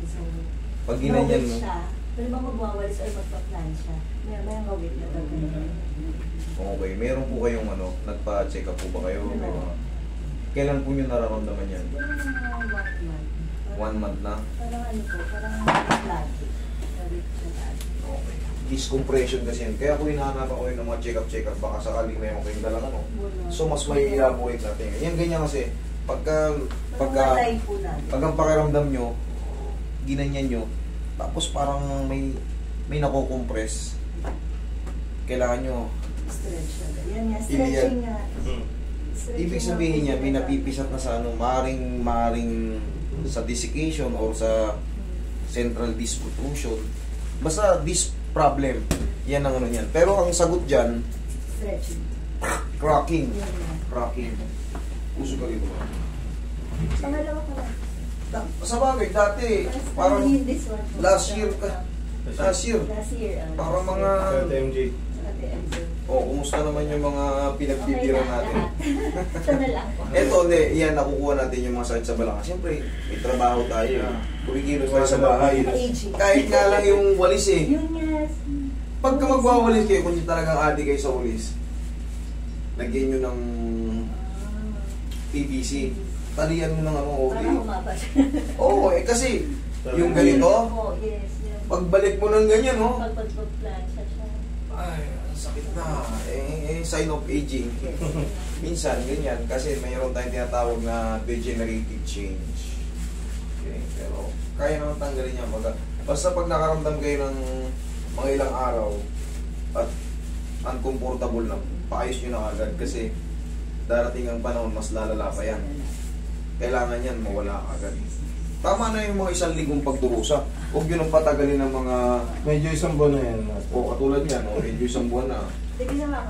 So, Pag ginanyan mo, siya, pwede bang magwawalis or magpa-plan siya? May gawin na gagawin. okay, meron po kayong ano, nagpa-check up po ba kayo? May mga, kailan po nyo nararamdaman yan? Siguro mga 1 month. 1 month na? Parang ano po, parang lagi. Okay. Discompression kasi yan. Kaya ko hinahanap ako yun ng mga check-up, baka sakaling mayroon kayong dalang ano. So, mas may i-avoid natin. Yan ganyan kasi, pagka ang pakiramdam nyo, ginanyan nyo, tapos parang may nakukompress, kailangan nyo stretch na. Yan nga, stretching nga. Ibig sabihin niya, may napipisat na sa ano, maring sa desiccation or sa central disc protrusion. Basta disc problem, yan ang ano niyan. Pero ang sagot dyan, stretching. cracking. Uso ka dito. Pangalawa ko lang. Sa bagay, dati, parang last year, parang mga, kumusta naman yung mga pinagbibira natin? Ito na lang po. Ito, yan, nakukuha natin yung mga sakit sa balakang. Siyempre, may trabaho tayo. Kumikilos tayo sa bahay. Kahit nga lang yung walis eh. Pagka magwawalis kayo, kung talagang adi kayo sa walis, lagyan nyo ng PVC. Talian mo ng ano, okay. Oo, kasi yung ganito, pagbalik mo ng ganyan, no? Pagpag-plansya siya. Ay, sakit na. Sign of aging. Minsan, ganyan. Kasi mayroon tayong tinatawag na degenerative change. Okay, pero kaya naman tanggalin yan. Basta pag nakaramdam kayo ng mga ilang araw at uncomfortable na, paayos nyo na agad. Kasi darating ang panahon, mas lalala pa yan. Kailangan yan, mawala agad. Tama na yung mga 1 linggong pagdurusa. Huwag yun ang patagalin ng mga... Medyo 1 buwan na yan. O katulad yan, medyo 1 buwan na.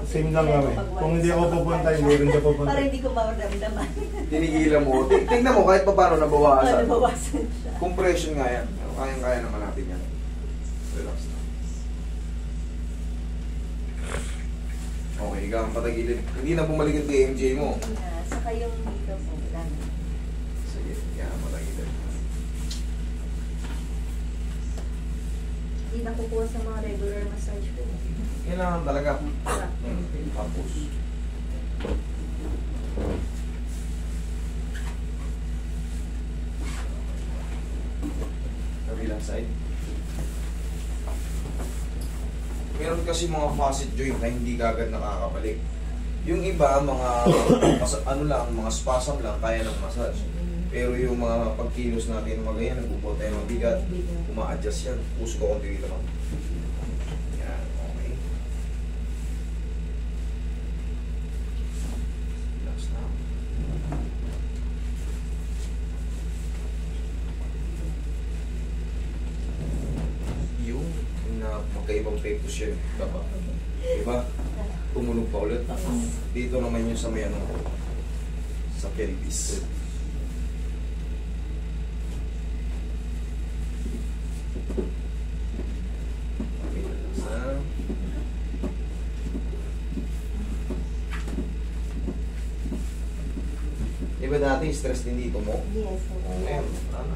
Same lang kami. Kung hindi ako pupunta, hindi rin siya pupunta. Para hindi ko maramdaman. Tinigilan mo. Tingnan mo, kahit pa paano nabawasan. Nabawasan siya. Compression nga yan. Kayang-kaya naman natin yan. Relax na. Okay, ikaw ang patagilid. Hindi na bumalik yung TMJ mo. Saka yung dito po. Sige, yan ang patagilid. Hindi nakukuha sa mga regular massage ko. Kailangan talaga. Tapos. Kabilang side. Meron kasi mga facet joint na hindi kagad nakakabalik. Yung iba, mga ano lang, mga spasm lang, kaya ng massage. Pero yung mga pagkilos natin, mga ganyan, nagbubuhat tayo ng bigat, uma-adjust yan. Puso ko konti dito lang. Yan, okay. Relax na. Yung magkaibang pectus yan. Diba? Tumunog pa ulit. Dito naman yung sa may ano, sa pelvis. Diba dati stress din dito mo? Yes. Okay. Ano?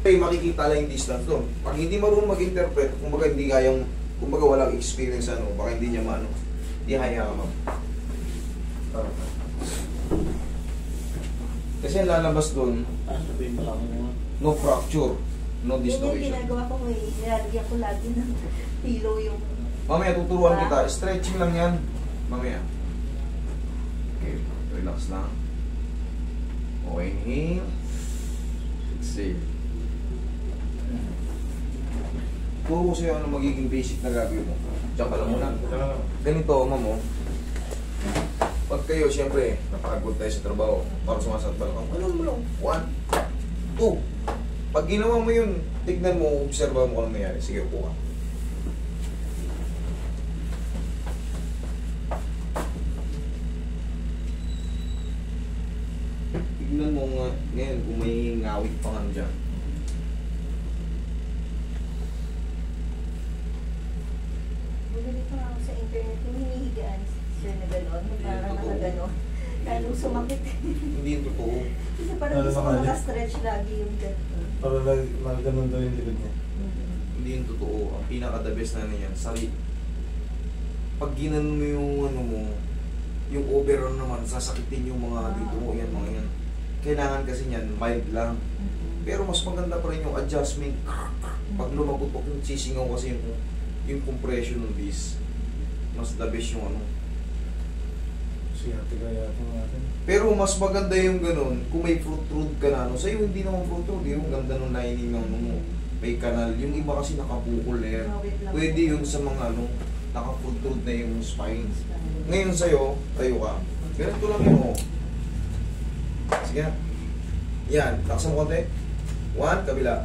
Makikita lang yung distance doon. Pag hindi marunong mag-interpret, kumbaga hindi kayang, kumbaga walang experience ano, baka hindi niya maano, hindi kaya ka ma'am. Kasi ang lalabas doon, no fracture, no Yun yung dislocation. ginagawa ko ngayon. Nilalagyan ko lagi ng pillow yung... Mamaya tuturuan kita, stretching lang yan. Mamaya. Okay, relax lang. Okay, inhale. Exhale. Turo ko sa'yo ano magiging basic na gagawin mo. Diyan ka lang muna. Ganito, ma'am mo. Pag kayo, siyempre, napakagod tayo sa trabaho. Para sumasat balakang. Ano mo lang? 1, Oh, pag ginawa mo yun, tignan mo, observa mo kung ano nangyari. Sige, upo ka. Tignan mo nga, ngayon kung may ngawit pa nga dyan. Bumili pa ako sa internet yung hinihigaan siya na gano'n. Parang nakagano'n. Lalong sumakit. Hindi yung totoo. Kasi parang gusto ko naka-stretch lagi yung ganito. Para magano'n daw yung likod niya. Hindi yung totoo. Ang pinaka-the best na niyan, pag ginan mo yung ano mo, yung overall naman, sasakitin yung mga dito mo, yan, mga yan. Kailangan kasi niyan, mild lang. Pero mas maganda pa rin yung adjustment. Pag lumagutok yung sisingaw kasi yung compression ng disc, mas the best yung ano. Siyate kaya ito natin. Pero mas maganda yung ganun, kung may fruit root ka na, no? Sa'yo hindi naman fruit root, yung ganda ng lining ng ano, may kanal. Yung iba kasi nakabukol eh. Pwede yun sa mga ano, naka-fruit root na yung spine. Ngayon sa'yo, tayo ka. Ganito lang yun, oh. Sige na. Yan, laksan mo konti. 1, kabila.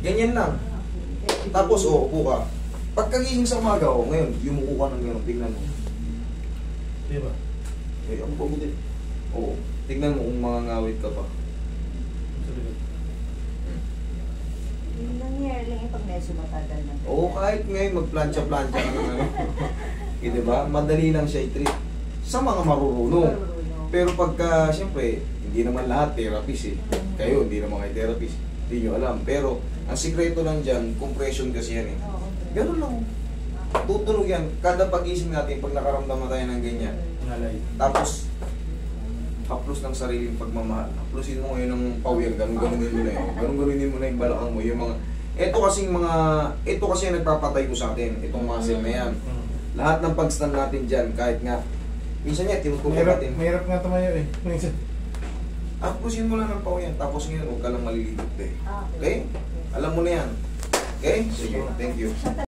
Ganyan lang. Tapos, oh, upo ka. Pagkagising sa umaga, oh, ngayon, yumuko ka ng gano'n, tignan mo. Di ba? Eh, ang pabuti. Oo, tignan mo kung mga ngawit ka pa. Sa likod. Yung nangyari lang yung pag medyo matagal na. Oo, kahit ngayon magplancha-plancha ka ng ano. Eh, diba? Madali lang siya i-treat. Sa mga marurunong. Pero pagka, siyempre, hindi naman lahat therapist eh. Kayo, hindi naman kayo therapist. Hindi nyo alam. Pero, ang sikreto lang dyan, compression kasi yan eh. Ganun lang. Tutunog yan. Kada pag-isip natin, pag nakaramdam na tayo ng ganyan. Nalay. Tapos, haplos ng sariling pagmamahal. Haplosin mo ngayon ng pawir. Ganun-ganunin mo na yun. Ganun-ganunin mo na yung balakang mo. Yung mga, ito kasi yung nagpapatay ko sa atin. Itong muscle na yan. Lahat ng pag-stand natin dyan, kahit nga, minsan yan, tinutupag natin. Mahirap nga tumayo eh. Minsan. Haplosin mo lang ng pawir. Tapos ngayon, huwag ka lang malilibot eh. Ah, Okay? Alam mo na yan. Okay? Sige, thank you.